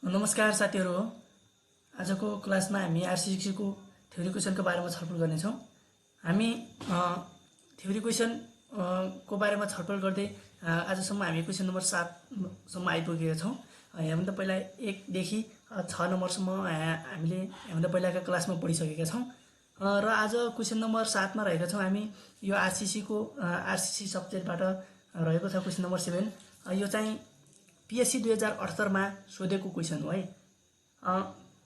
नमस्कार साथीहरु। आजको क्लासमा हामी आरसीसी को थ्योरी क्वेशनको बारेमा छलफल गर्नेछौँ। हामी थ्योरी क्वेशन को बारेमा छलफल गर्दै आजसम्म हामी क्वेशन नम्बर 7 सम्म आइपुगेका छौँ। यहाँभन्दा पहिला 1 देखि 6 नम्बरसम्म हामीले यहाँभन्दा पहिलाका क्लासमा पढिसकेका छौँ। र आज क्वेशन नम्बर 7 मा रहेका छौँ हामी। यो आरसीसी सब्जेक्टबाट रहेको छ क्वेशन नम्बर 7। यो चाहिँ पीएससी 2078 मा सोधेको क्वेशन हो है।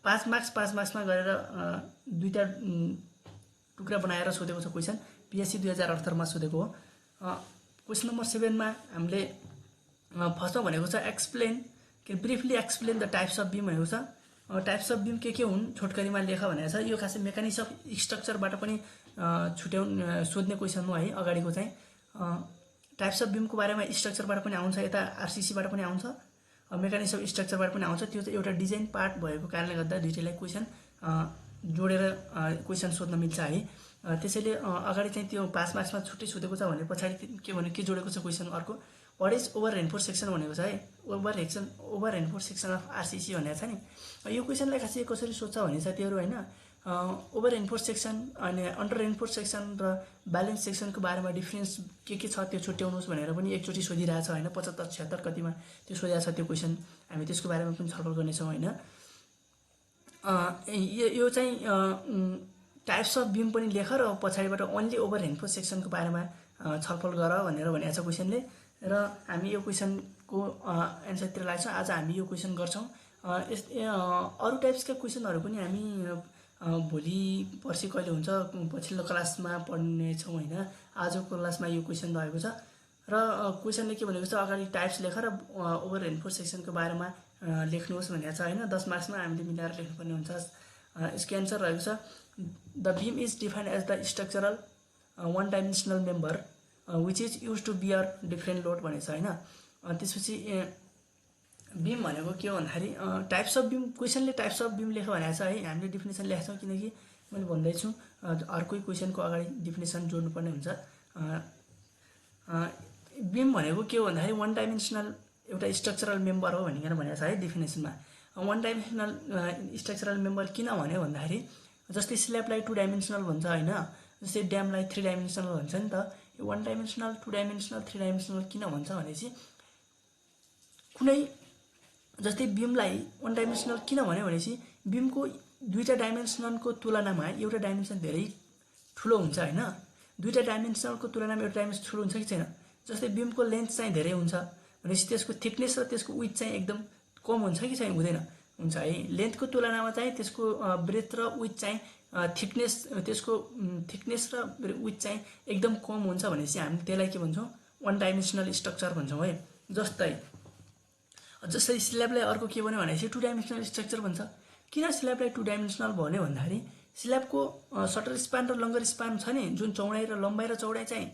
5 मार्क्समा गरेर दुईटा टुक्रा बनाएर सोधेको छ क्वेशन। पीएससी 2078 मा सोधेको हो। क्वेशन नम्बर 7 मा हामीले फर्स्टमा भनेको छ briefly explain the types of beam भनेको छ। टाइप्स अफ बीम के हुन् छोटकरीमा लेख भनेको छ। यो खासै मेकानिक्स अफ स्ट्रक्चरबाट पनि सोध्ने क्वेशन हो है। अगाडिको चाहिँ टाइप्स अफ बीमको बारेमा स्ट्रक्चरबाट पनि आउँछ, यता आरसीसीबाट पनि आउँछ, मेकानिक्स अफ स्ट्रक्चरबाट पनि आउँछ। त्यो चाहिँ एउटा डिजाइन पार्ट भएको कारणले गर्दा दुईटैलाई क्वेशन जोडेर क्वेशन सोध्न मिल्छ है। त्यसैले अगाडि चाहिँ त्यो 5 मार्क्समा छुट्टै सोधेको छ भने पछाडि के जोडेको छ क्वेशन अर्को what is over reinforce section भनेको छ है। Over reinforce section of RCC भनेको छ नि। यो क्वेशनलाई खासै कसरी सोध्छ भने साथीहरु हैन, ओभर रेनफोर्स सेक्सन अनि अन्डर रेनफोर्स सेक्सन र ब्यालेन्स सेक्सनको बारेमा डिफरेन्स के छ त्यो छुट्याउनुस् भनेर पनि एकचोटी सोधिरहेछ हैन। 75 76 कतिमा त्यो सोधेको छ त्यो क्वेशन। हामी त्यसको बारेमा पनि छलफल गर्नेछौँ हैन। यो चाहिँ टाइप्स अफ बीम पनि लेख र पछाडिबाट ओन्ली ओभर रेनफोर्स सेक्सनको बारेमा छलफल गर भनेर भनेको छ क्वेशनले। र हामी यो क्वेशनको एन्सरतिर लाग्छौँ। आज हामी यो क्वेशन गर्छौँ। अरु टाइप्सका क्वेशनहरु पनि हामी भोलि पर्सि कहिले हुन्छ पछिल्लो क्लासमा पढ्नेछौँ हैन। आजको क्लासमा यो क्वेशन रहेको छ। र क्वेशनले के भनेको छ अगाडि टाइप्स लेख र ओभर रेनफोर्स सेक्सनको बारेमा लेख्नुहोस् भनेको छ हैन। 10 मार्क्समा हामीले मिलाएर लेख्नुपर्ने हुन्छ। यसको एन्सर रहेको छ the beam is defined as the structural one dimensional member which is used to bear different load भनेको छ हैन। त्यसपछि बीम भनेको के हो भन्दाखेरि टाइप्स अफ बीम क्वेशनले टाइप्स अफ बीम लेख भनेको छ है। हामीले डेफिनेसन लेख्छौँ छौं किनकि मैले भन्दै छु अर्कै क्वेशनको अगाडि डेफिनेसन जोड्नुपर्ने हुन्छ। बीम भनेको के हो भन्दाखेरि वन डाइमेन्सनल एउटा स्ट्रक्चरल मेम्बर हो भनिकन भनेको छ है डेफिनेसनमा। वन डाइमेन्सनल स्ट्रक्चरल मेम्बर किन भन्यो भन्दाखेरि जस्तै स्ल्याबलाई 2 डाइमेन्सनल भन्छ हैन, जस्तै ड्यामलाई 3 डाइमेन्सनल भन्छ नि त। यो 1 डाइमेन्सनल 2 डाइमेन्सनल 3 डाइमेन्सनल किन भन्छ भनेपछि कुनै जस्तै बीमलाई 1 डाइमेन्सनल किन भन्यो भनेपछि बीमको दुईटा डाइमेन्सनलको तुलनामा एउटा डाइमेन्सन धेरै ठुलो हुन्छ हैन। दुईटा डाइमेन्सनलको तुलनामा एउटा डाइमेन्सन ठुलो हुन्छ कि छैन। जस्तै बीमको लेन्थ चाहिँ धेरै हुन्छ भनेपछि त्यसको थिकनेस र त्यसको विड्थ चाहिँ एकदम कम हुन्छ कि छैन, हुँदैन, हुन्छ है। लेन्थको तुलनामा चाहिँ त्यसको ब्रेथ र विड्थ चाहिँ त्यसको थिकनेस र विड्थ चाहिँ एकदम कम हुन्छ भनेपछि हामी त्यसलाई के भन्छौँ 1 डाइमेन्सनल स्ट्रक्चर भन्छौँ है। जस्तै स्ल्याबलाई अर्को के भन्यो भनेपछि 2 डाइमेन्सनल स्ट्रक्चर भन्छ। किन स्ल्याबलाई 2 डाइमेन्सनल भन्यो भन्दाखेरि स्ल्याबको सटर स्पान र लङ्गर स्पान छ नि, जुन चौडाइ र लम्बाइ र चौडाइ चाहिँ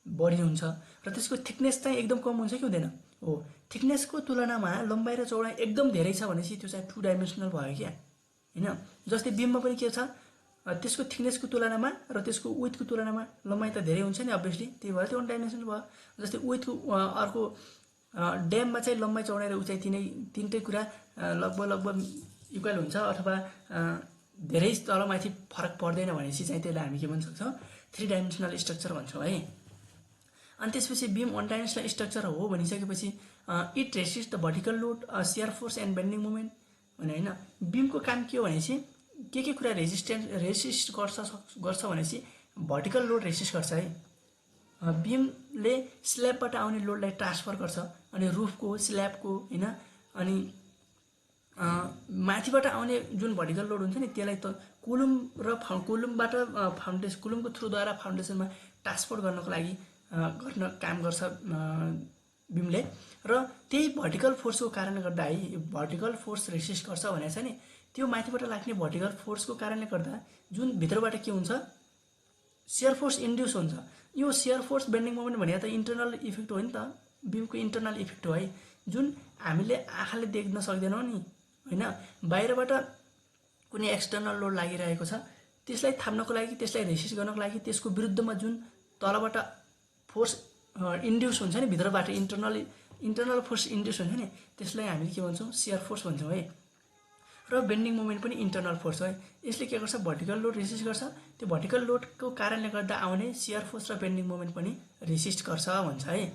बढी हुन्छ र त्यसको थिकनेस चाहिँ एकदम कम हुन्छ कि हुँदैन हो। थिकनेसको तुलनामा लम्बाइ र चौडाइ एकदम धेरै छ भनेपछि त्यो चाहिँ 2 डाइमेन्सनल भयो क्या हैन। जस्तै बीममा पनि के छ त्यसको थिकनेसको तुलनामा र त्यसको विड्थको तुलनामा लम्बाइ त धेरै हुन्छ नि अभियसली, त्यही भएर त्यो 1 डाइमेन्सनल भयो। जस्तै विड्थको अर्को ड्याममा चाहिँ लम्बाइ चौडाइ र उचाइ तीनटै कुरा लगभग इक्वल हुन्छ अथवा धेरै तलमाथि फरक पर्दैन भनेपछि चाहिँ त्यसलाई हामी के भन्न सक्छौँ 3 डाइमेन्सनल स्ट्रक्चर भन्छौँ है। अनि त्यसपछि बीम 1 डाइमेन्सनल स्ट्रक्चर हो भनिसकेपछि it resist the vertical load shear force and bending moment भने हैन। बीमको काम के हो भनेपछि के कुरा रेसिस्ट गर्छ भनेपछि भर्टिकल लोड रेसिस्ट गर्छ है। बीमले स्ल्याबबाट आउने लोडलाई ट्रान्सफर गर्छ अनि रुफको स्ल्याबको हैन अनि माथिबाट आउने जुन भर्टिकल लोड हुन्छ नि त्यसलाई त कुलुमबाट कुलुमको थ्रुद्वारा फाउन्डेसनमा ट्रान्सफर गर्नको लागि गर्न काम गर्छ बीमले। र त्यही भर्टिकल फोर्सको कारणले गर्दा है भर्टिकल फोर्स रेसिस्ट गर्छ भनेको छ नि। त्यो माथिबाट लाग्ने भर्टिकल फोर्सको कारणले गर्दा जुन भित्रबाट के हुन्छ शियर फोर्स इन्ड्युस हुन्छ। यो शियर फोर्स बेन्डिङ मोमेन्ट भने त इन्टरनल इफेक्ट हो नि त, बीमको इन्टरनल इफेक्ट हो है, जुन हामीले आँखाले देख्न सक्दैनौँ नि हैन। बाहिरबाट कुनै एक्सटर्नल लोड लागिरहेको छ त्यसलाई थाम्नको लागि, त्यसलाई रेसिस्ट गर्नको लागि त्यसको विरुद्धमा जुन तलबाट फोर्स इन्ड्युस हुन्छ नि भित्रबाट इन्टरनल फोर्स इन्ड्युस हुन्छ नि त्यसलाई हामीले के भन्छौँ शियर फोर्स भन्छौँ है। र बेन्डिङ मोमेन्ट पनि इन्टर्नल फोर्स है। यसले के गर्छ, भर्टिकल लोड रेसिस्ट गर्छ। त्यो भर्टिकल लोडको कारणले गर्दा आउने सियर फोर्स र बेन्डिङ मोमेन्ट पनि रेसिस्ट गर्छ भन्छ है।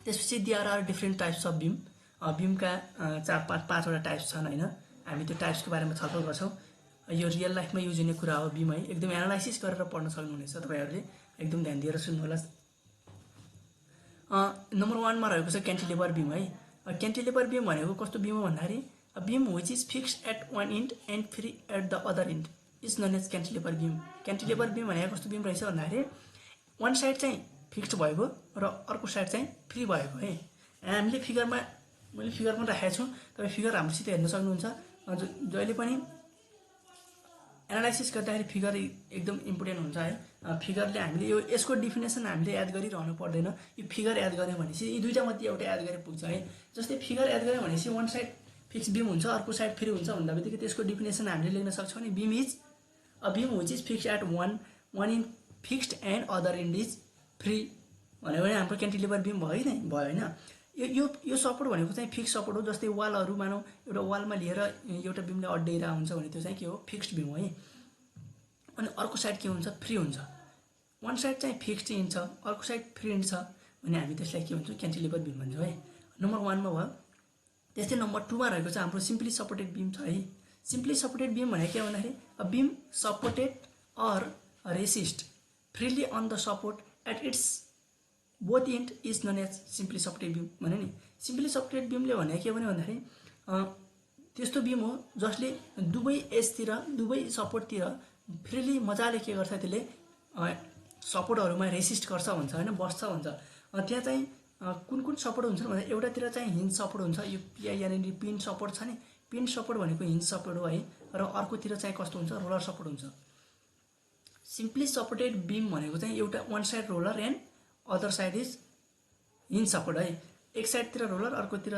त्यसपछि there are different types of beam. बिमका 4-5वटा टाइप्स छन् होइन। हामी त्यो टाइप्सको बारेमा छलफल गर्छौँ। यो रियल लाइफमा युज हुने कुरा हो बिम है। एकदम एनालाइसिस गरेर पढ्न सक्नुहुनेछ तपाईँहरूले, एकदम ध्यान दिएर सुन्नुहोला। नम्बर 1मा रहेको छ क्यान्टिलिभर बिम है। क्यान्टिलिभर बिम भनेको कस्तो बिम हो भन्दाखेरि beam which is fixed at one end and free at the other end is known as cantilever beam. Cantilever beam भनेको कस्तो बिम रहेछ भन्दाखेरि वान साइड चाहिँ फिक्स्ड भएको र अर्को साइड चाहिँ फ्री भएको है। हामीले फिगरमा, मैले फिगरमा राखेको छु, तपाईँ फिगर हाम्रोसित हेर्न सक्नुहुन्छ। जहिले पनि एनालाइसिस गर्दाखेरि फिगर एकदम इम्पोर्टेन्ट हुन्छ है। फिगरले हामीले यसको डिफिनेसन हामीले याद गरिरहनु पर्दैन। यो फिगर याद गऱ्यौँ भनेपछि यी दुईवटा मध्ये एउटा याद गरे पुग्छ है। जस्तै फिगर याद गऱ्यौँ भनेपछि वान साइड फिक्स बिम हुन्छ, अर्को साइड फ्री हुन्छ भन्दा बित्तिकै त्यसको डिफिनेसन हामीले लेख्न सक्छौँ नि, beam is a beam which is fixed at one end fixed and other end is free भन्यो भने हाम्रो क्यान्टिलिभर बिम भयो नै भयो होइन। यो सपोर्ट भनेको चाहिँ फिक्स सपोर्ट हो। जस्तै वालहरू मानौँ, एउटा वालमा लिएर एउटा बिमले अड्डाइरहेको हुन्छ भने त्यो चाहिँ के हो, फिक्स्ड बिम हो है। अनि अर्को साइड के हुन्छ, फ्री हुन्छ। वान साइड चाहिँ फिक्स्ड इन्ड छ, अर्को साइड फ्री इन्ड छ भने हामी त्यसलाई के भन्छौँ, क्यान्टिलिभर बिम भन्छौँ है। नम्बर 1मा भयो। त्यस्तै नम्बर 2मा रहेको छ हाम्रो सिम्पली सपोर्टेड बिम छ है। सिम्पली सपोर्टेड बिम भनेको के भन्दाखेरि a beam supported or resist freely on the support at its both end is known as simply supported beam भन्यो नि। सिम्पली सपोर्टेड बिमले भने के भन्यो भन्दाखेरि त्यस्तो बिम हो जसले दुवै एजतिर, दुवै सपोर्टतिर फ्रीली मजाले के गर्छ, त्यसले सपोर्टहरूमा रेसिस्ट गर्छ भन्छ होइन, बस्छ भन्छ। त्यहाँ चाहिँ कुन सपोर्ट हुन्छ भन्दा एउटातिर चाहिँ हिन्ज सपोर्ट हुन्छ, यो पिआई यानि पिन सपोर्ट छ नि, पिन सपोर्ट भनेको हिन्ज सपोर्ट हो है। र अर्कोतिर चाहिँ कस्तो हुन्छ, रोलर सपोर्ट हुन्छ। सिम्पली सपोर्टेड बिम भनेको चाहिँ एउटा one side roller and other side is hinge support है। एक साइडतिर रोलर, अर्कोतिर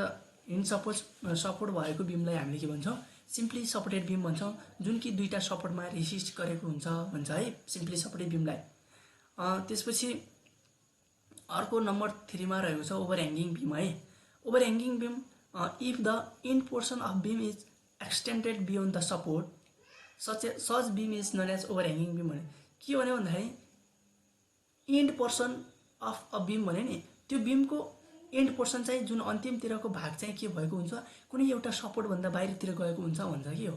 हिन्ज सपोर्ट भएको बिमलाई हामीले के भन्छौँ, सिम्पली सपोर्टेड बिम भन्छौँ, जुन कि दुईवटा सपोर्टमा रेसिस्ट गरेको हुन्छ भन्छ है सिम्पली सपोर्टेड बिमलाई। त्यसपछि अर्को नम्बर 3मा रहेको छ ओभर ह्याङ्गिङ बिम है। Over hanging beam if the end portion of beam is extended beyond the support such beam is known as over hanging beam भने के भन्यो भन्दाखेरि end portion of a beam भन्यो नि, त्यो बिमको एन्ड पोर्सन चाहिँ जुन अन्तिमतिरको भाग चाहिँ के भएको हुन्छ, कुनै एउटा सपोर्टभन्दा बाहिरतिर गएको हुन्छ भन्छ कि हो।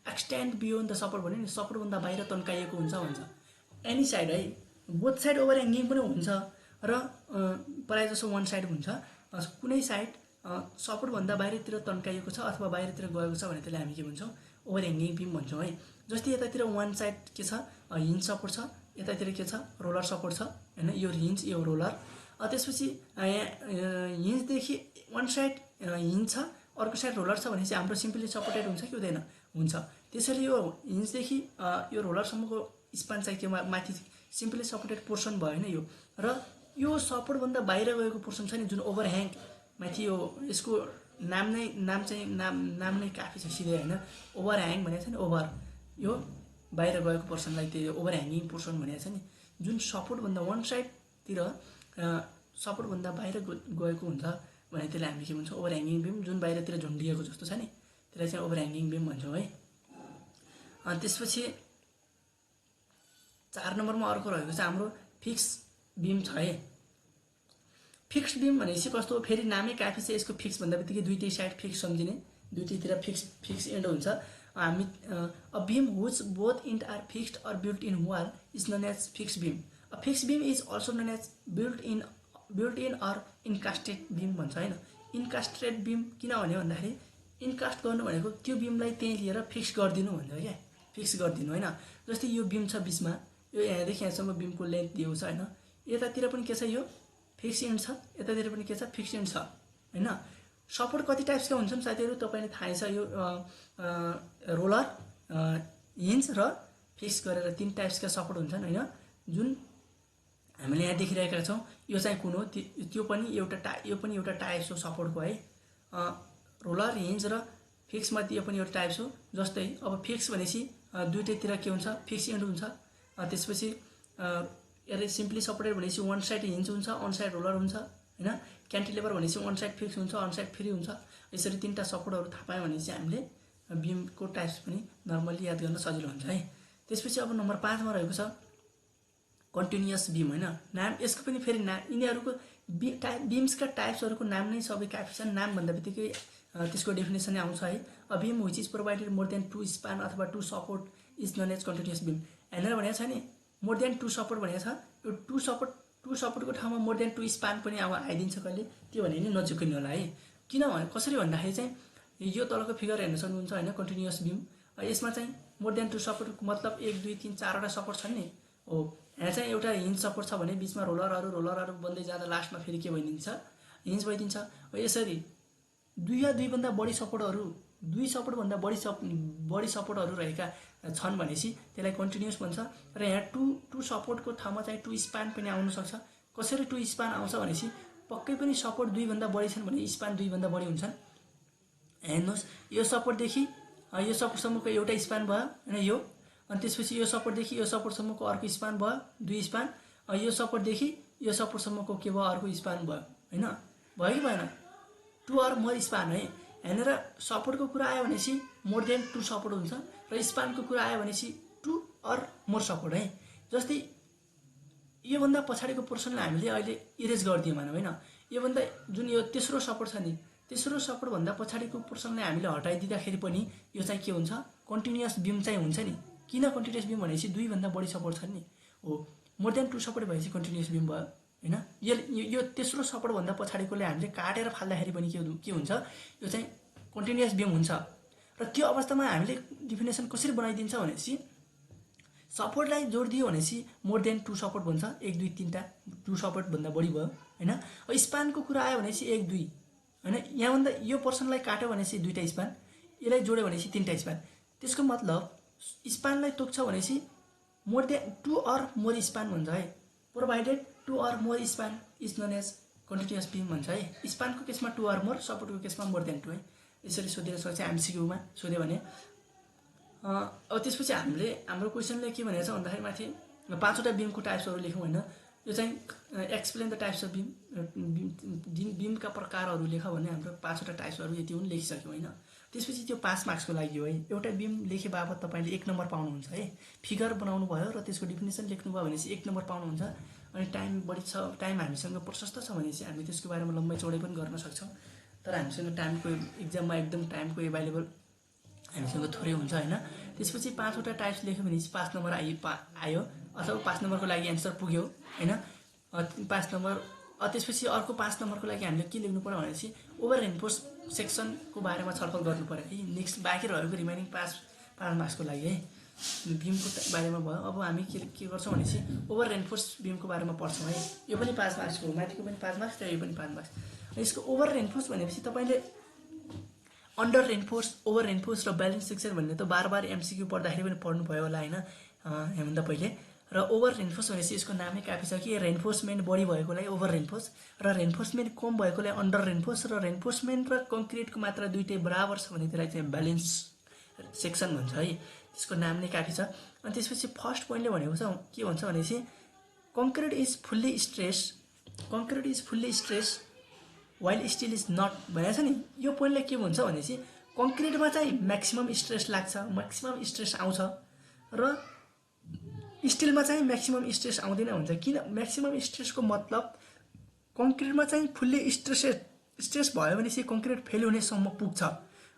एक्सटेन्ड बियोन्ड द सपोर्ट भन्यो नि, सपोर्टभन्दा बाहिर तन्काइएको हुन्छ भन्छ। एनी साइड है, बोथ साइड ओभर ह्याङ्गिङ पनि हुन्छ र प्रायः जसो वान साइड हुन्छ। कुनै साइड सपोर्टभन्दा बाहिरतिर तन्काइएको छ अथवा बाहिरतिर गएको छ भने त्यसलाई हामी के भन्छौँ, ओभर ह्याङ्गिङ बिम भन्छौँ है। जस्तै यतातिर वान साइड के छ, हिन्ज सपोर्ट छ, यतातिर के छ, रोलर सपोर्ट छ होइन। यो हिन्ज, यो रोलर। त्यसपछि हिन्जदेखि वान साइड हिन्ज छ, अर्को साइड रोलर छ भनेपछि हाम्रो सिम्पली सपोर्टेड हुन्छ कि हुँदैन, हुन्छ। त्यसरी यो हिन्जदेखि यो रोलरसम्मको स्पान चाहिँ के माथि सिम्पली सपोर्टेड पोर्सन भयो होइन यो। र यो सपोर्टभन्दा बाहिर गएको पोर्सन छ नि, जुन ओभर ह्याङ माथि, यो यसको नाम नै काफी छ सिधै होइन। ओभर ह्याङ भनेको छ नि, ओभर यो बाहिर गएको पोर्सनलाई त्यो ओभर ह्याङ्गिङ पोर्सन भनेको छ नि। जुन सपोर्टभन्दा वान साइडतिर सपोर्टभन्दा बाहिर गएको हुन्छ भने त्यसलाई हामी के भन्छौँ, ओभर ह्याङ्गिङ बिम। जुन बाहिरतिर झुन्डिएको जस्तो छ नि, त्यसलाई चाहिँ ओभर ह्याङ्गिङ बिम भन्छौँ है। त्यसपछि 4 नम्बरमा अर्को रहेको छ हाम्रो फिक्स बिम छ है। फिक्स्ड बिम भनेपछि कस्तो, फेरि नामै काफी छ यसको। फिक्स भन्दा बित्तिकै दुईटै साइड फिक्स सम्झिने, दुईटैतिर फिक्स एन्ड हुन्छ। हामी a beam whose both end are fixed or built in wall is known as fix beam. A fix beam is also known as built in or encastered beam भन्छ होइन। इन्कास्टेड बिम किन भन्यो भन्दाखेरि इन्कास्ट गर्नु भनेको त्यो बिमलाई त्यहीँ लिएर फिक्स गरिदिनु भन्छ क्या, फिक्स गरिदिनु होइन। जस्तै यो बिम छ बिचमा, यो यहाँदेखि यहाँसम्म बिमको लेन्थ दिएको छ होइन। यतातिर पनि के छ, यो फिक्स इन्ड छ, यतातिर पनि के छ, फिक्स इन्ड छ होइन। सपोर्ट कति टाइप्सका हुन्छन् साथीहरू तपाईँले थाहै छ। यो रोलर, हिन्ज र फिक्स गरेर 3 टाइप्सका सपोर्ट हुन्छन् होइन। जुन हामीले यहाँ देखिरहेका छौँ, यो चाहिँ कुन हो, त्यो पनि एउटा टाइप्स हो सपोर्टको है। रोलर, हिन्ज र फिक्समध्ये यो पनि एउटा टाइप्स हो। जस्तै अब फिक्स भनेपछि दुईटैतिर के हुन्छ, फिक्स इन्ड हुन्छ। त्यसपछि सिम्पली सपोर्टेड भनेपछि वान साइड हिन्ज हुन्छ, अन साइड रोलर हुन्छ होइन। क्यान्टिलिभर भनेपछि वान साइड फिक्स हुन्छ, अन साइड फ्री हुन्छ। यसरी 3टा सपोर्टहरू थाहा पायो भने चाहिँ हामीले बिमको टाइप्स पनि नर्मली याद गर्न सजिलो हुन्छ है। त्यसपछि अब नम्बर 5 मा रहेको छ कन्टिन्युअस बिम हैन। नाम यसको पनि फेरि यिनीहरूको बिम्सका टाइप्सहरूको नाम नै सबै काफी छन्। नाम भन्दा बित्तिकै त्यसको डेफिनेसन नै आउँछ है। A beam which is provided more than 2 span अथवा 2 support is known as continuous beam. हेरेर भनेको छ नि मोर देन 2 सपोर्ट भनेको छ। यो 2 सपोर्टको ठाउँमा मोर देन 2 स्पान पनि आइदिन्छ कहिले, त्यो भने नि नचुक्किनु होला है। किन कसरी भन्दाखेरि चाहिँ यो तलको फिगर हेर्न सक्नुहुन्छ हैन, कन्टिन्युअस बिम। यसमा चाहिँ मोर देन 2 सपोर्टको मतलब 1 2 3 4 वटा सपोर्ट छन् नि। हो यहाँ चाहिँ एउटा हिन्ज सपोर्ट छ भने बिचमा रोलरहरू बन्दै जाँदा लास्टमा फेरि के भइदिन्छ, हिन्ज भइदिन्छ। यसरी 2 या 2 भन्दा बढी सपोर्टहरू 2 सपोर्टभन्दा बढी सपोर्टहरू रहेका छन् भनेपछि त्यसलाई कन्टिन्युअस भन्छ। र यहाँ 2 सपोर्टको ठाउँमा चाहिँ 2 स्पान पनि आउन सक्छ। कसरी 2 स्पान आउँछ भनेपछि पक्कै पनि सपोर्ट 2 भन्दा बढी छन् भने स्पान 2 भन्दा बढी हुन्छन्। हेर्नुहोस् यो सपोर्टदेखि यो सपोर्टसम्मको एउटा स्पान भयो हैन यो, अनि त्यसपछि यो सपोर्टदेखि यो सपोर्टसम्मको अर्को स्पान भयो 2 स्पान, यो सपोर्टदेखि यो सपोर्टसम्मको के भयो अर्को स्पान भयो हैन, भयो कि भएन, 2 अर मोर स्पान है। हेरेर सपोर्टको कुरा आयो भनेपछि मोर देन 2 सपोर्ट हुन्छ र स्पानको कुरा आयो भनेपछि 2 अर मोर सपोर्ट है। जस्तै योभन्दा पछाडिको पोर्सनलाई हामीले अहिले इरेज गरिदियौँ भनौँ हैन। योभन्दा जुन यो तेस्रो सपोर्ट छ नि, तेस्रो सपोर्टभन्दा पछाडिको पोर्सनलाई हामीले हटाइदिँदाखेरि पनि यो चाहिँ के हुन्छ, कन्टिन्युअस बिम चाहिँ हुन्छ नि। किन कन्टिन्युअस बिम भनेपछि 2 भन्दा बढी सपोर्ट छ नि। हो मोर देन 2 सपोर्ट भएपछि कन्टिन्युअस बिम भयो हैन। यो तेस्रो सपोर्टभन्दा पछाडिकोले हामीले काटेर फाल्दाखेरि पनि के हुन्छ, यो चाहिँ कन्टिन्युअस बिम हुन्छ। र त्यो अवस्थामा हामीले डेफिनेसन कसरी बनाइदिन्छ भनेपछि सपोर्टलाई जोड दियो भनेपछि मोर देन 2 सपोर्ट भन्छ, 1 2 3 टा 2 सपोर्ट भन्दा बढी भयो हैन। स्पानको कुरा आयो भनेपछि 1 2 हैन, यहाँभन्दा यो पर्सनलाई काट्यो भनेपछि 2 टा स्पान, यसलाई जोड्यो भनेपछि 3 टा स्पान। त्यसको मतलब स्पानलाई तोक्छ भनेपछि more than 2 or more span भन्छ है। Provided 2 or more span is known as continuous beam भन्छ है। स्पानको केसमा 2 अर मोर, सपोर्टको केसमा मोर देन 2 है। यसरी सोधिन सक्छ एमसीक्यूमा सोध्यो भने। अब त्यसपछि हाम्रो क्वेसनले के भनेको छ भन्दाखेरि माथि 5 वटा बिमको टाइप्सहरू लेखौँ हैन। यो चाहिँ एक्सप्लेन द टाइप्स अफ बिमका प्रकारहरू लेख भने हाम्रो 5 वटा टाइप्सहरू यति हुन् लेखिसक्यौँ हैन। त्यसपछि त्यो 5 मार्क्सको लागि हो है। एउटा बिम लेखे बापत तपाईँले 1 नम्बर पाउनुहुन्छ है। फिगर बनाउनु भयो र त्यसको डेफिनेसन लेख्नुभयो भनेपछि 1 नम्बर पाउनुहुन्छ। अनि टाइम बढी छ, टाइम हामीसँग प्रशस्त छ भनेपछि हामी त्यसको बारेमा लम्बाइ चौडाइ पनि गर्न सक्छौँ। तर हामीसँग टाइमको एक्जाममा एकदम टाइमको एभाइलेबल हामीसँग थोरै हुन्छ हैन। त्यसपछि 5 वटा टाइप्स लेख्यो भनेपछि 5 नम्बर आयो अथवा 5 नम्बरको लागि एन्सर पुग्यो हैन। 5 नम्बर। त्यसपछि अर्को 5 नम्बरको लागि हामीले के लेख्नु पर्यो भनेपछि ओभर रेनफोर्स सेक्सनको बारेमा छलफल गर्नु पर्यो है। नेक्स्ट बाँकी रहेको रिमेनिङ 5 मार्क्सको लागि है। बिमको बारेमा भयो। अब हामी के गर्छौँ भनेपछि ओभर रेनफोर्स बिमको बारेमा पढ्छौँ है। यो पनि 5 मार्क्सको हो, माथिको पनि 5 मार्क्स र यो पनि 5 मार्क्स। यसको ओभर रेनफोर्स भनेपछि तपाईँले अन्डर रेनफोर्स, ओभर रेनफोर्स र ब्यालेन्स सेक्सन भन्ने त बार एमसीक्यू पढ्दाखेरि पनि पढ्नु भयो होला हैन हेभन्दा पहिले। र ओभर रेनफोर्स भनेपछि यसको नामै काफी छ कि रेनफोर्समेन्ट बढी भएकोलाई ओभर रेनफोर्स र रेनफोर्समेन्ट कम भएकोलाई अन्डर रेनफोर्स र रेनफोर्समेन्ट र कङ्क्रिटको मात्रा दुईटै बराबर छ भने त्यसलाई चाहिँ ब्यालेन्स सेक्सन भन्छ है। त्यसको नाम नै काफी छ। अनि त्यसपछि फर्स्ट पोइन्टले भनेको छ के भन्छ भनेपछि concrete is fully stress while steel is not भनेको छ नि। यो पोइन्टले के भन्छ भनेपछि कङ्क्रिटमा चाहिँ म्याक्सिमम स्ट्रेस लाग्छ, म्याक्सिमम स्ट्रेस आउँछ र स्टिलमा चाहिँ म्याक्सिमम स्ट्रेस आउँदैन भन्छ। किन म्याक्सिमम स्ट्रेसको मतलब कङ्क्रिटमा चाहिँ फुल्ली स्ट्रेस भयो भनेपछि कङ्क्रिट फेल हुनेसम्म पुग्छ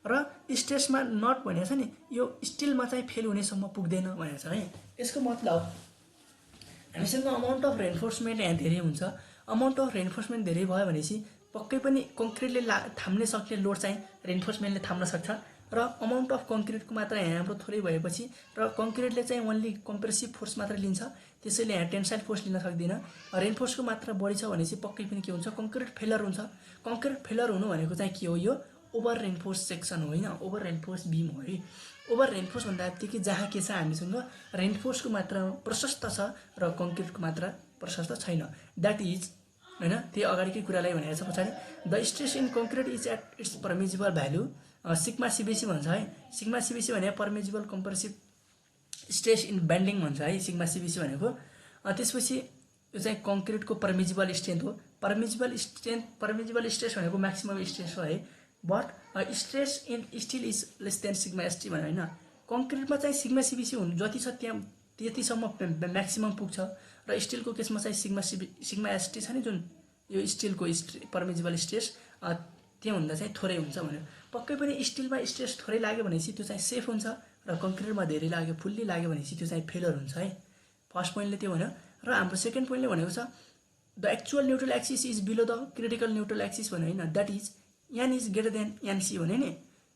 र स्ट्रेसमा नट भनेको छ नि यो स्टिलमा चाहिँ फेल हुनेसम्म पुग्दैन भनेको छ है। यसको मतलब हामीसँग अमाउन्ट अफ रेन्फोर्समेन्ट यहाँ धेरै हुन्छ। अमाउन्ट अफ रेन्फोर्समेन्ट धेरै भयो भनेपछि पक्कै पनि कङ्क्रिटले थाम्ने सक्ने लोड चाहिँ रेन्फोर्समेन्टले थाम्न सक्छ र अमाउन्ट अफ कङ्क्रिटको मात्रा यहाँ हाम्रो थोरै भएपछि र कङ्क्रिटले चाहिँ ओन्ली कम्प्रेसिभ फोर्स मात्र लिन्छ, त्यसैले यहाँ टेन्साइल फोर्स लिन सक्दैन। रेनफोर्सको मात्रा बढी छ भनेपछि पक्कै पनि के हुन्छ, कङ्क्रिट फेलर हुन्छ। कङ्क्रिट फेलर हुनु भनेको चाहिँ के हो, यो ओभर रेनफोर्स सेक्सन हो होइन, ओभर रेनफोर्स बिम हो है। ओभर रेनफोर्स भन्दा बित्तिकै जहाँ के छ हामीसँग रेनफोर्सको मात्रा प्रशस्त छ र कङ्क्रिटको मात्रा प्रशस्त छैन। द्याट इज हैन, त्यो अगाडिकै कुरालाई भनेको छ पछाडि। The stress in concrete is at its permissible value, sigma CBC भन्छ है। सिग्मा सिबिसी भने permissible compressive stress in bending भन्छ है सिग्मा सिबिसी भनेको। त्यसपछि यो चाहिँ कङ्क्रिटको परमिजिबल स्ट्रेन्थ हो। परमिजिबल स्ट्रेस भनेको म्याक्सिमम स्ट्रेस हो है। But stress in steel is less than sigma ST भन्यो होइन। कङ्क्रिटमा चाहिँ सिग्मा सिबिसी हुनु जति छ त्यहाँ त्यतिसम्म म्याक्सिमम पुग्छ र स्टिलको केसमा चाहिँ सिग्मा एसटी छ नि जुन यो स्टिलको पर्मिजिबल स्ट्रेस त्योभन्दा चाहिँ थोरै हुन्छ भन्यो। पक्कै पनि स्टिलमा स्ट्रेस थोरै लाग्यो भनेपछि त्यो चाहिँ सेफ हुन्छ र कङ्क्रिटमा धेरै लाग्यो फुल्ली लाग्यो भनेपछि त्यो चाहिँ फेलर हुन्छ है। फर्स्ट पोइन्टले त्यो भन्यो र हाम्रो सेकेन्ड पोइन्टले भनेको छ the actual neutral axis is below the critical neutral axis भन्यो होइन। That is N is greater than NC भन्यो नि।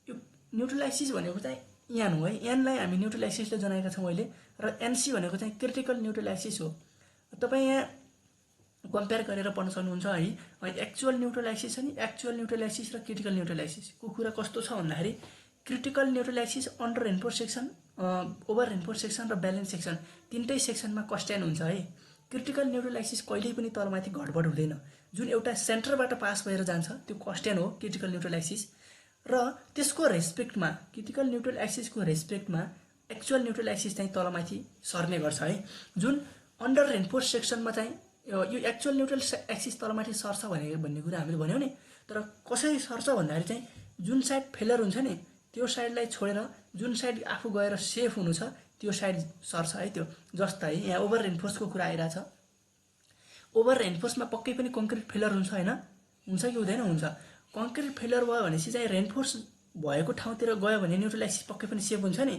यो न्युट्रल एक्सिस भनेको चाहिँ एन हो है। एनलाई हामी न्युट्रल एक्सिसले जनाएका छौँ अहिले र एनसी भनेको चाहिँ क्रिटिकल न्युट्रल एक्सिस हो। तपाईँ यहाँ कम्पेयर गरेर पढ्न सक्नुहुन्छ है। एक्चुअल न्युट्रल एक्सिस छ नि, एक्चुअल न्युट्रल एक्सिस र क्रिटिकल न्युट्रल एक्सिसको कुरा कस्तो छ भन्दाखेरि critical neutral axis under reinforce section, over reinforce section र ब्यालेन्स सेक्सन तिनटै सेक्सनमा कन्स्ट्यान्ट हुन्छ है। क्रिटिकल न्युट्रल एक्सिस कहिल्यै पनि तलमाथि घटबड हुँदैन। जुन एउटा सेन्टरबाट पास भएर जान्छ त्यो कन्स्ट्यान्ट हो क्रिटिकल न्युट्रल एक्सिस। र त्यसको रेस्पेक्टमा क्रिटिकल न्युट्रल एक्सिसको रेस्पेक्टमा एक्चुअल न्युट्रल एक्सिस चाहिँ तलमाथि सर्ने गर्छ है। जुन अन्डर रेनफोर्स सेक्सनमा चाहिँ यो एक्चुअल न्युट्रल एक्सिस तलमाथि सर्छ भन्ने कुरा हामीले भन्यौँ नि। तर कसरी सर्छ भन्दाखेरि चाहिँ जुन साइड फेलर हुन्छ नि त्यो साइडलाई छोडेर जुन साइड आफू गएर सेफ हुनु छ त्यो साइड सर्छ है। त्यो जस्तै यहाँ ओभर रेनफोर्सको कुरा आइरहेछ। ओभर रेनफोर्समा पक्कै पनि कङ्क्रिट फेलर हुन्छ होइन, हुन्छ कि हुँदैन? हुन्छ। कङ्क्रिट फेलर भयो भनेपछि चाहिँ रेनफोर्स भएको ठाउँतिर गयो भने न्युट्रल एक्सिस पक्कै पनि सेफ हुन्छ नि,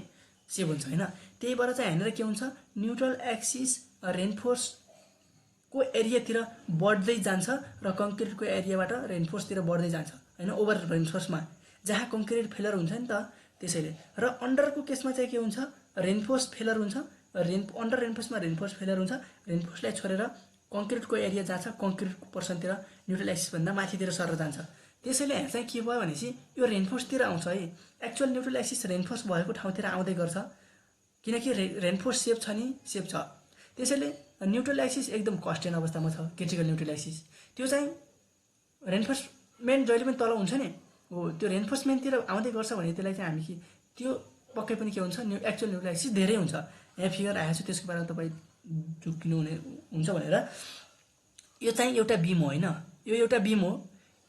सेफ हुन्छ होइन। त्यही भएर चाहिँ यहाँनिर के हुन्छ न्युट्रल एक्सिस रेनफोर्सको एरियातिर बढ्दै जान्छ र कङ्क्रिटको एरियाबाट रेनफोर्सतिर बढ्दै जान्छ होइन। ओभर रेनफोर्समा जहाँ कङ्क्रिट फेलर हुन्छ नि त त्यसैले। र अन्डरको केसमा चाहिँ के हुन्छ रेनफोर्स फेलर हुन्छ, अन्डर रेनफोर्समा रेनफोर्स फेलर हुन्छ, रेनफोर्सलाई छोडेर कङ्क्रिटको एरिया जान्छ, कङ्क्रिटको पर्सनतिर न्युट्रल एक्सिसभन्दा माथितिर सरेर जान्छ। त्यसैले यहाँ चाहिँ के भयो भनेपछि यो रेनफोर्सतिर आउँछ है। एक्चुअल न्युट्रल एक्सिस रेनफोर्स भएको ठाउँतिर आउँदै गर्छ किनकि रेनफोर्स सेफ छ नि, सेफ छ। त्यसैले न्युट्रल एक्सिस एकदम कन्स्ट्यान्ट अवस्थामा छ क्रिटिकल न्युट्रल एक्सिस। त्यो चाहिँ रेनफोर्समेन्ट जहिले पनि तल हुन्छ नि हो, त्यो रेनफोर्समेन्टतिर आउँदै गर्छ भने त्यसलाई चाहिँ हामी त्यो पक्कै पनि के हुन्छ एक्चुअल न्युट्रल एक्सिस धेरै हुन्छ। यहाँ फिगर आएको छ त्यसको बारेमा तपाईँ झुक्किनु हुने हुन्छ भनेर। यो चाहिँ एउटा बिम हो होइन, यो एउटा बिम हो।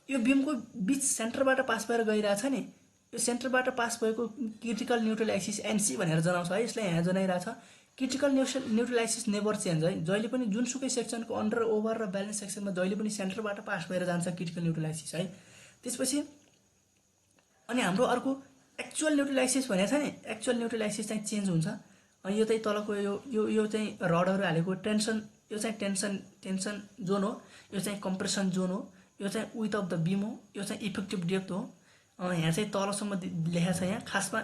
यो बिमको बिच सेन्टरबाट पास भएर गइरहेछ नि, यो सेन्टरबाट पास भएको क्रिटिकल न्युट्रल एक्सिस एनसी भनेर जनाउँछ है। यसलाई यहाँ जनाइरहेछ critical neutral axis never change है। जहिले पनि जुनसुकै सेक्सनको अन्डर ओभर र ब्यालेन्स सेक्सनमा जहिले पनि सेन्टरबाट पास भएर जान्छ क्रिटिकल न्युट्रल एक्सिस है। त्यसपछि अनि हाम्रो अर्को एक्चुअल न्युट्रल एक्सिस भनेको छ नि, एक्चुअल न्युट्रल एक्सिस चाहिँ चेन्ज हुन्छ। अनि यो चाहिँ तलको यो चाहिँ रडहरू हालेको टेन्सन, यो चाहिँ टेन्सन जोन हो, यो चाहिँ कम्प्रेसन जोन हो, यो चाहिँ विथ अफ द बिम हो, यो चाहिँ इफेक्टिभ डेप्थ हो। यहाँ चाहिँ तलसम्म लेखेको छ। यहाँ खासमा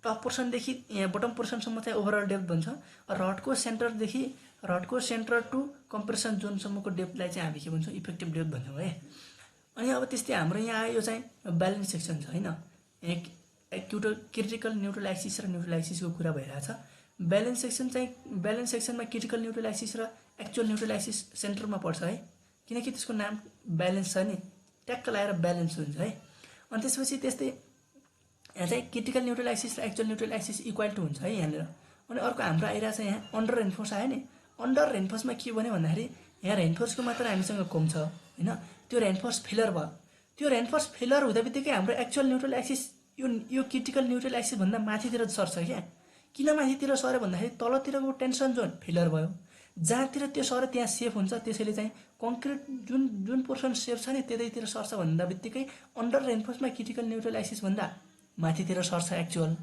टप पोर्सनदेखि यहाँ बटम पोर्सनसम्म चाहिँ ओभरअल डेप्थ भन्छ। रडको सेन्टर टु कम्प्रेसन जोनसम्मको डेप्थलाई चाहिँ हामी के भन्छौँ इफेक्टिभ डेप्थ भन्छौँ है। अनि अब त्यस्तै हाम्रो यहाँ आयो यो चाहिँ ब्यालेन्स सेक्सन छ होइन। क्रिटिकल न्युट्रल एक्सिस र न्युट्रल एक्सिसको कुरा भइरहेछ। ब्यालेन्स सेक्सनमा क्रिटिकल न्युट्रल एक्सिस र एक्चुअल न्युट्रल एक्सिस सेन्टरमा पर्छ है, किनकि त्यसको नाम ब्यालेन्स छ नि, ट्याक्क लगाएर ब्यालेन्स हुन्छ है। अनि त्यसपछि त्यस्तै यहाँ चाहिँ क्रिटिकल न्युट्रल एक्सिस र actual neutral axis equal to हुन्छ है यहाँनिर। अनि अर्को हाम्रो आइरहेछ यहाँ अन्डर रेनफोर्स आयो नि। अन्डर रेनफोर्समा के भन्यो भन्दाखेरि यहाँ रेनफोर्सको मात्र हामीसँग कम छ होइन, त्यो रेनफोर्स फेलर भयो। त्यो रेनफोर्स फेलर हुँदा बित्तिकै हाम्रो एक्चुअल न्युट्रल एक्सिस यो क्रिटिकल न्युट्रल एक्सिसभन्दा माथितिर सर्छ क्या। किन माथितिर सर्यो भन्दाखेरि तलतिरको टेन्सन जोन फेलर भयो, जहाँतिर त्यो सर्यो त्यहाँ सेफ हुन्छ। त्यसैले चाहिँ कङ्क्रिट जुन पोर्सन सेफ छ नि त्यतैतिर सर्छ भन्दा बित्तिकै अन्डर रेनफोर्समा क्रिटिकल न्युट्रल एक्सिसभन्दा माथितिर सर्छ। एक्चुअल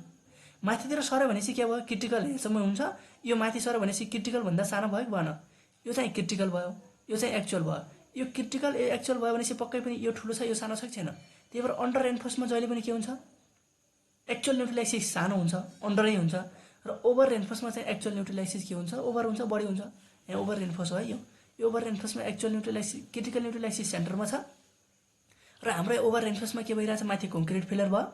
माथितिर सर्यो भनेपछि के भयो क्रिटिकल यहाँसम्म हुन्छ, यो माथि सर्यो भनेपछि क्रिटिकलभन्दा सानो भयो कि भएन, यो चाहिँ क्रिटिकल भयो, यो चाहिँ एक्चुअल भयो। यो क्रिटिकल एक्चुअल भयो भनेपछि पक्कै पनि यो ठुलो छ यो सानो छ कि छैन। त्यही भएर अन्डर रेनफोर्समा जहिले पनि के हुन्छ एक्चुअल न्युट्रल एक्सिस सानो हुन्छ, अन्डरै हुन्छ। र ओभर रेनफोर्समा चाहिँ एक्चुअल न्युट्रल एक्सिस के हुन्छ ओभर हुन्छ, बढी हुन्छ। यहाँ ओभर रेनफोर्स हो है। यो ओभर रेनफोर्समा actual neutral axis critical neutral axis सेन्टरमा छ र हाम्रो ओभर रेनफोर्समा के भइरहेछ माथि कङ्क्रिट फेलर भयो।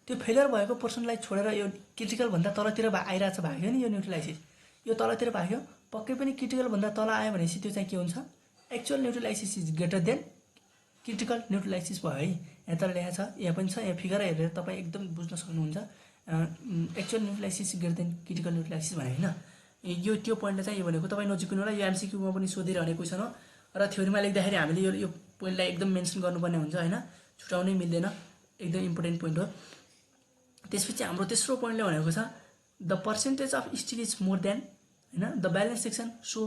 त्यो फेलर भएको पोर्सनलाई छोडेर यो क्रिटिकलभन्दा तलतिर आइरहेछ भाग्यो नि यो न्युट्रल एक्सिस, यो तलतिर भाग्यो। पक्कै पनि क्रिटिकलभन्दा तल आयो भनेपछि त्यो चाहिँ के हुन्छ actual neutral axis is greater than critical neutral axis भयो है। यहाँ तल लेखेको छ, यहाँ पनि छ, यहाँ फिगर हेरेर तपाईँ एकदम बुझ्न सक्नुहुन्छ। Actual neutral axis greater than critical neutral axis भने होइन। यो त्यो पोइन्टले चाहिँ यो भनेको तपाईँ नजिक्नु होला। यो एमसिक्यूमा पनि सोधिरहने क्वेसन हो र थ्योरीमा लेख्दाखेरि हामीले यो पोइन्टलाई एकदम मेन्सन गर्नुपर्ने हुन्छ होइन, छुटाउनै मिल्दैन। एकदम इम्पोर्टेन्ट पोइन्ट हो। त्यसपछि हाम्रो तेस्रो पोइन्टले भनेको छ the percentage of steel is more than होइन the balance section so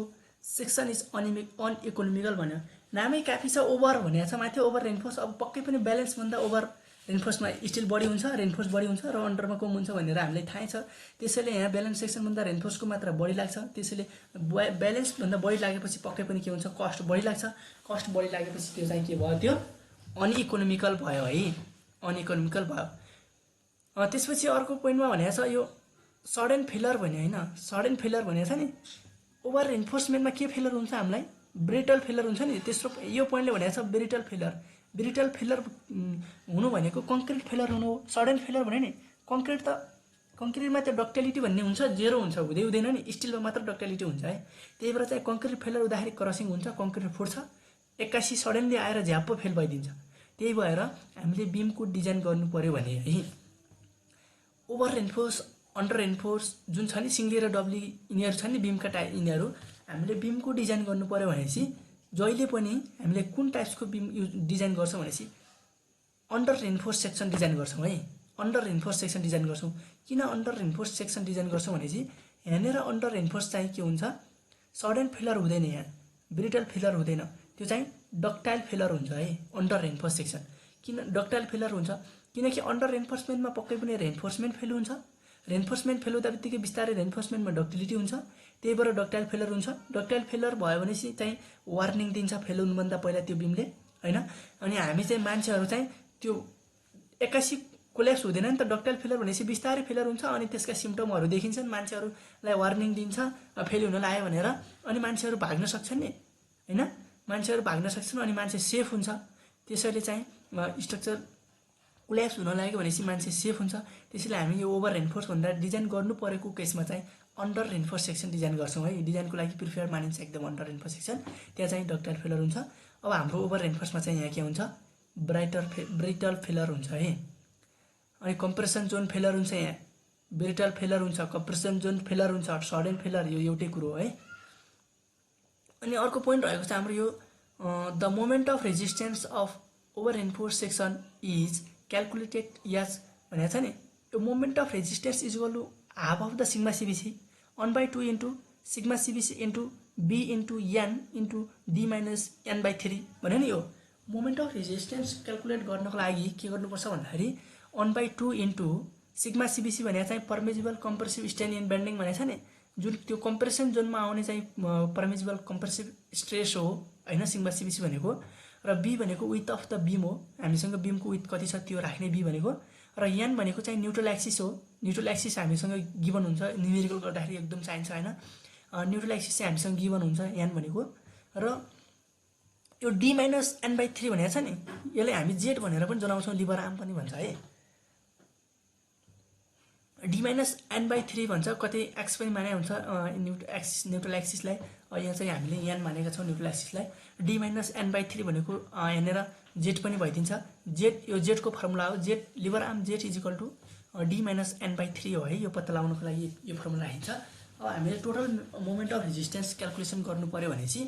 section is uneconomical भन्यो। नामै काफी छ ओभर भनेको छ माथि ओभर रेनफोर्स। अब पक्कै पनि ब्यालेन्सभन्दा ओभर रेनफोर्समा स्टिल बढी हुन्छ, रेनफोर्स बढी हुन्छ र अन्डरमा कम हुन्छ भनेर हामीलाई थाहै छ। त्यसैले यहाँ ब्यालेन्स सेक्सनभन्दा रेनफोर्सको मात्रा बढी लाग्छ। त्यसैले ब्यालेन्सभन्दा बढी लागेपछि पक्कै पनि के हुन्छ, कस्ट बढी लाग्छ। कस्ट बढी लागेपछि त्यो चाहिँ के भयो, त्यो अनइकोनोमिकल भयो है, अनइकोनोमिकल भयो। त्यसपछि अर्को पोइन्टमा भनेको छ यो सडन फेलर भन्यो होइन। सडन फेलर भनेको छ नि ओभर रेन्फोर्समेन्टमा के फेलर हुन्छ हामीलाई, ब्रिटल फेलर हुन्छ नि। तेस्रो यो पोइन्टले भनेको छ ब्रिटल फेलर। ब्रिटल फेलर हुनु भनेको कङ्क्रिट फेलर हुनु हो। सडन फेलर भन्यो नि कङ्क्रिटमा त्यो डक्टिलिटी भन्ने हुन्छ, जेरो हुन्छ, हुँदैन नि। स्टिलमा मात्र डक्टिलिटी हुन्छ है। त्यही भएर चाहिँ कङ्क्रिट फेलर हुँदाखेरि क्रसिङ हुन्छ, कङ्क्रिट फुट्छ, 81 सडनली आएर झ्याप्प फेल भइदिन्छ। त्यही भएर हामीले बिमको डिजाइन गर्नु पर्यो भने है ओभर रेन्फोर्स अन्डर रेन्फोर्स जुन छ नि सिङ्गली र डब्ली यिनीहरू छ नि बिमका यिनीहरू हामीले बिमको डिजाइन गर्नु पर्यो भनेपछि जहिले पनि हामीले कुन टाइप्सको बिम डिजाइन गर्छौँ भनेपछि अन्डर रेन्फोर्स सेक्सन डिजाइन गर्छौँ है। अन्डर रेन्फोर्स सेक्सन डिजाइन गर्छौँ। किन अन्डर रेन्फोर्स सेक्सन डिजाइन गर्छौँ भनेपछि यहाँनिर अन्डर रेन्फोर्स चाहिँ के हुन्छ, सडन फेलर हुँदैन, यहाँ ब्रिटल फेलर हुँदैन, त्यो चाहिँ डक्टाइल फेलर हुन्छ है अन्डर रेन्फोर्स सेक्सन। किन डक्टाइल फेलर हुन्छ, किनकि अन्डर रेन्फोर्समेन्टमा पक्कै पनि रेन्फोर्समेन्ट फेल हुन्छ। रेन्फोर्समेन्ट फेल हुँदा बित्तिकै बिस्तारै रेन्फोर्समेन्टमा डक्टिलिटी हुन्छ, त्यही भएर डक्टाइल फेलर हुन्छ। डक्टाइल फेलर भयो भनेपछि चाहिँ वार्निङ दिन्छ फेल हुनुभन्दा पहिला त्यो बिमले होइन। अनि हामी चाहिँ मान्छेहरू चाहिँ त्यो 81 कोल्याप्स हुँदैन नि त। डक्टाइल फेलर भनेपछि बिस्तारै फेलर हुन्छ अनि त्यसका सिम्टमहरू देखिन्छन्, मान्छेहरूलाई वार्निङ दिन्छ फेल हुन लाग्यो भनेर, अनि मान्छेहरू भाग्न सक्छन् नि होइन, मान्छेहरू भाग्न सक्छन् अनि मान्छे सेफ हुन्छ। त्यसैले चाहिँ स्ट्रक्चर कोल्याप्स हुन लाग्यो भनेपछि मान्छे सेफ हुन्छ। त्यसैले हामी यो ओभर रेन्फोर्स भन्दा डिजाइन गर्नु परेको केसमा चाहिँ अन्डर रेन्फोर्स सेक्सन डिजाइन गर्छौँ है। डिजाइनको लागि प्रिफेयर मानिन्छ एकदम अन्डर रेन्फोर्स सेक्सन, त्यहाँ चाहिँ डक्टाइल फेलर हुन्छ। अब हाम्रो ओभर रेन्फोर्समा चाहिँ यहाँ के हुन्छ, ब्रिटल फेलर हुन्छ है। अनि कम्प्रेसन जोन फेलर हुन्छ, यहाँ ब्रिटल फेलर हुन्छ, कम्प्रेसन जोन फेलर हुन्छ, सडन फेलर, यो एउटै कुरो हो है। अनि अर्को पोइन्ट रहेको छ हाम्रो यो the moment of resistance of over reinforce section is calculated as भनेको छ नि, यो moment of resistance is equal to half of the sigma CBC 1/2 into sigma CBC into B into N into D minus n/3 भन्यो नि। यो moment of resistance calculate गर्नको लागि के गर्नुपर्छ भन्दाखेरि 1/2 इन्टु सिग्मा सिबिसी भनेको चाहिँ पर्मिजिबल कम्प्रेसिभ स्ट्रेन इन बेन्डिङ भनेको छ नि, जुन त्यो कम्प्रेसन जोनमा आउने चाहिँ पर्मिजिबल कम्प्रेसिभ स्ट्रेस हो होइन सिग्मा सिबिसी भनेको। र बी भनेको विथ अफ द बिम हो, हामीसँग बिमको विथ कति छ त्यो राख्ने बी भनेको। र एन भनेको चाहिँ न्युट्रल एक्सिस हो, न्युट्रल एक्सिस हामीसँग गिभन हुन्छ, न्युमेरिकल गर्दाखेरि एकदम चाहिन्छ होइन। न्युट्रल एक्सिस चाहिँ हामीसँग गिभन हुन्छ एन भनेको। र यो डी माइनस n/3 भनेको छ नि, यसलाई हामी जेड भनेर पनि जनाउँछौँ, लिभर आर्म पनि भन्छ है। डी माइनस n/3 भन्छ, कतै एक्स पनि माने हुन्छ न्युट्रल एक्सिसलाई। यहाँ चाहिँ हामीले एन मानेका छौँ न्युट्रल एक्सिसलाई। डी माइनस n/3 भनेको यहाँनिर जेड पनि भइदिन्छ। जेड यो जेडको फर्मुला हो, Z lever arm Z is equal to D minus n/3 हो है। यो पत्ता लगाउनको लागि यो फर्मुला राखिन्छ। अब हामीले total moment of resistance calculation गर्नु पर्यो भनेपछि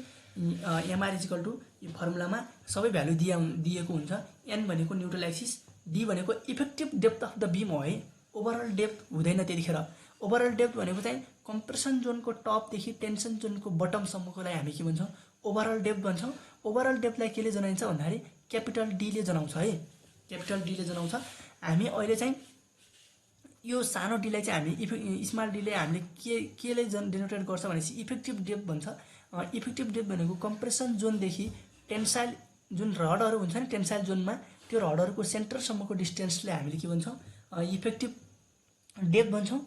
एमआर इज इक्वल टु यो फर्मुलामा सबै भ्यालु दिएको हुन्छ। एन भनेको न्युट्रल एक्सिस, डी भनेको इफेक्टिभ डेप्थ अफ द बिम हो है। ओभरअल डेप्थ हुँदैन त्यतिखेर। ओभरअल डेप्थ भनेको चाहिँ कम्प्रेसन जोनको टपदेखि टेन्सन जोनको बटमसम्मकोलाई हामी के भन्छौँ, ओभरअल डेप्थ भन्छौँ। ओभरअल डेप्थलाई केले जनाइन्छ भन्दाखेरि क्यापिटल डीले जनाउँछ है, क्यापिटल डीले जनाउँछ। हामी अहिले चाहिँ यो सानो डीलाई चाहिँ हामी स्मल डीले हामीले केले डिनोटेट गर्छ भनेपछि इफेक्टिभ डेप्थ भन्छ। इफेक्टिभ डेप्थ भनेको कम्प्रेसन जोनदेखि टेन्साइल जुन रडहरू हुन्छ नि टेन्साइल जोनमा, त्यो रडहरूको सेन्टरसम्मको डिस्टेन्सले हामीले के भन्छौँ, इफेक्टिभ डेप्थ भन्छौँ।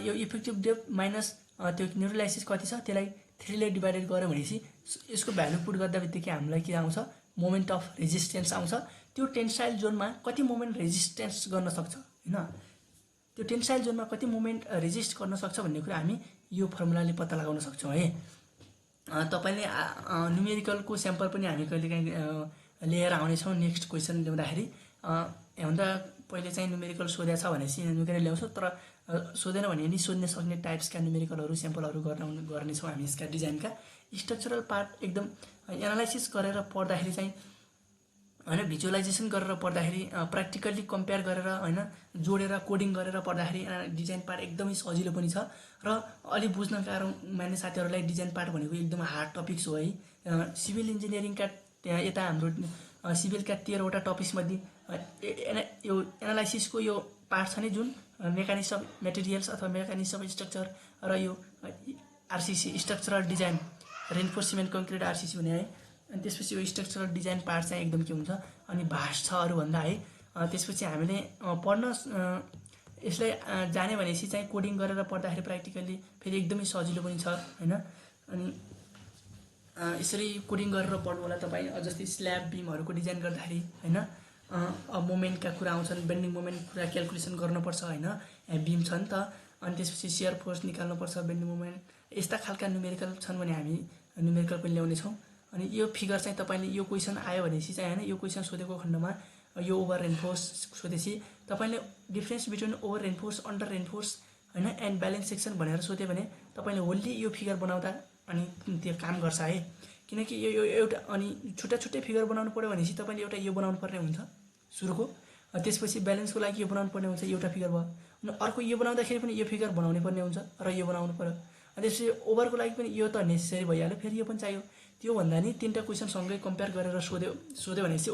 यो इफेक्टिभ डेप्थ माइनस त्यो न्युट्रल एक्सिस कति छ त्यसलाई 3 ले डिभाइडेड गर्यो भनेपछि यसको भ्यालु पुट गर्दा बित्तिकै हामीलाई के आउँछ, मोमेन्ट अफ रेजिस्टेन्स आउँछ। त्यो टेन्साइल जोनमा कति मोमेन्ट रेजिस्टेन्स गर्न सक्छ होइन, त्यो टेन्साइल जोनमा कति मोमेन्ट रेजिस्ट गर्न सक्छ भन्ने कुरा हामी यो फर्मुलाले पत्ता लगाउन सक्छौँ है। तपाईँले न्युमेरिकलको स्याम्पल पनि हामी कहिलेकाहीँ लिएर आउनेछौँ नेक्स्ट क्वेसन ल्याउँदाखेरि। भन्दा पहिले चाहिँ न्युमेरिकल सोधेको छ भनेपछि निकालेर ल्याउँछौँ, तर सोधेन भने नि सोध्न सक्ने टाइप्सका न्युमेरिकलहरू स्याम्पलहरू गर्नेछौँ हामी यसका डिजाइनका। स्ट्रक्चरल पार्ट एकदम एनालाइसिस गरेर पढ्दाखेरि चाहिँ हैन भिजुअलाइजेसन गरेर पढ्दाखेरि प्र्याक्टिकल्ली कम्पेयर गरेर हैन जोडेर कोडिङ गरेर पढ्दाखेरि डिजाइन पार्ट एकदमै सजिलो पनि छ र अलि बुझ्न गाह्रो मान्ने साथीहरूलाई डिजाइन पार्ट भनेको एकदम हार्ड टपिक्स हो है। सिभिल इन्जिनियरिङका यता हाम्रो सिभिलका 13 वटा टपिक्समध्ये यो एनालाइसिसको यो पार्ट छ नि जुन मेकानिक्स अफ मेटेरियल्स अथवा मेकानिक्स अफ स्ट्रक्चर र यो RCC structural design reinforcement concrete RCC भने है। अनि त्यसपछि यो स्ट्रक्चरल डिजाइन पार्ट चाहिँ एकदम के हुन्छ अनि भास्ट छ अरूभन्दा है। त्यसपछि हामीले पढ्न यसलाई जाने भनेपछि चाहिँ कोडिङ गरेर पढ्दाखेरि प्र्याक्टिकल्ली फेरि एकदमै सजिलो पनि छ हैन। अनि यसरी कोडिङ गरेर पढ्नु होला तपाईँ। जस्तै स्ल्याब बिमहरूको डिजाइन गर्दाखेरि हैन मोमेन्टका कुरा आउँछन्, बेन्डिङ मोमेन्ट कुरा क्यालकुलेसन गर्नुपर्छ हैन, बिम छ नि त। अनि त्यसपछि सियर फोर्स निकाल्नुपर्छ, बेन्डिङ मोमेन्ट, यस्ता खालका न्युमेरिकल छन् भने हामी न्युमेरिकल पनि ल्याउनेछौँ। अनि यो फिगर चाहिँ तपाईँले यो क्वेसन आयो भनेपछि चाहिँ हैन यो क्वेसन सोधेको खण्डमा यो ओभर रेन्फोर्स सोधेपछि तपाईँले डिफ्रेन्स बिट्विन ओभर रेन्फोर्स अन्डर रेन्फोर्स हैन एन्ड ब्यालेन्स सेक्सन भनेर सोध्यो भने तपाईँले होल्ली यो फिगर बनाउँदा अनि त्यो काम गर्छ है। किनकि यो एउटा अनि छुट्टा छुट्टै फिगर बनाउनु पर्यो भनेपछि तपाईँले एउटा यो बनाउनु पर्ने हुन्छ सुरुको, त्यसपछि ब्यालेन्सको लागि यो बनाउनु पर्ने हुन्छ एउटा फिगर भयो, अनि अर्को यो बनाउँदाखेरि पनि यो फिगर बनाउनै पर्ने हुन्छ र यो बनाउनु पर्यो। अनि त्यसपछि ओभरको लागि पनि यो त नेसेसरी भइहाल्यो, फेरि यो पनि चाहियो। त्यो भन्दा नि 3टा क्वेसन सँगै कम्पेयर गरेर सोध्यो भनेपछि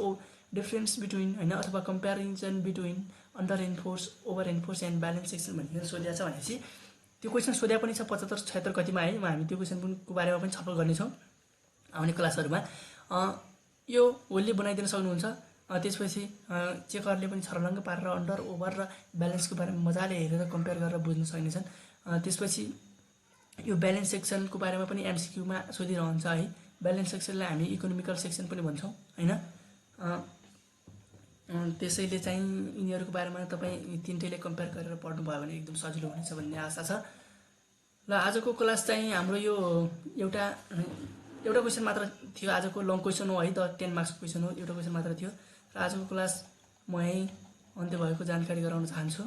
डिफ्रेन्स बिट्विन हैन अथवा comparison between under reinforce over reinforce and balance section भनेर सोधिएको छ भनेपछि त्यो क्वेसन सोध्या पनि छ 75 76 कतिमा है। हामी त्यो क्वेसनको बारेमा पनि छलफल गर्नेछौँ आउने क्लासहरूमा। यो होल्ली बनाइदिन सक्नुहुन्छ। त्यसपछि चेकरले पनि छर्लङ्ग पारेर अन्डर ओभर र ब्यालेन्सको बारेमा मजाले हेरेर कम्पेयर गरेर बुझ्न सक्नेछन्। त्यसपछि यो ब्यालेन्स सेक्सनको बारेमा पनि एमसिक्यूमा सोधिरहन्छ है। ब्यालेन्स सेक्सनलाई हामी इकोनोमिकल सेक्सन पनि भन्छौँ हैन। त्यसैले चाहिँ यिनीहरूको बारेमा तपाईँ 3टैले कम्पेयर गरेर पढ्नुभयो भने एकदम सजिलो हुनेछ भन्ने आशा छ। ल आजको क्लास चाहिँ हाम्रो यो एउटा क्वेसन मात्र थियो। आजको लङ क्वेसन हो है, 10 मार्क्सको क्वेसन हो, एउटा क्वेसन मात्र थियो। र आजको क्लास म यहीँ अन्त्य भएको जानकारी गराउन चाहन्छु।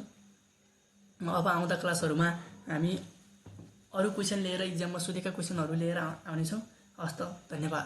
अब आउँदा क्लासहरूमा हामी अरू क्वेसन लिएर इक्जाममा सोधेका क्वेसनहरू लिएर आउनेछौँ। हस्त, धन्यवाद।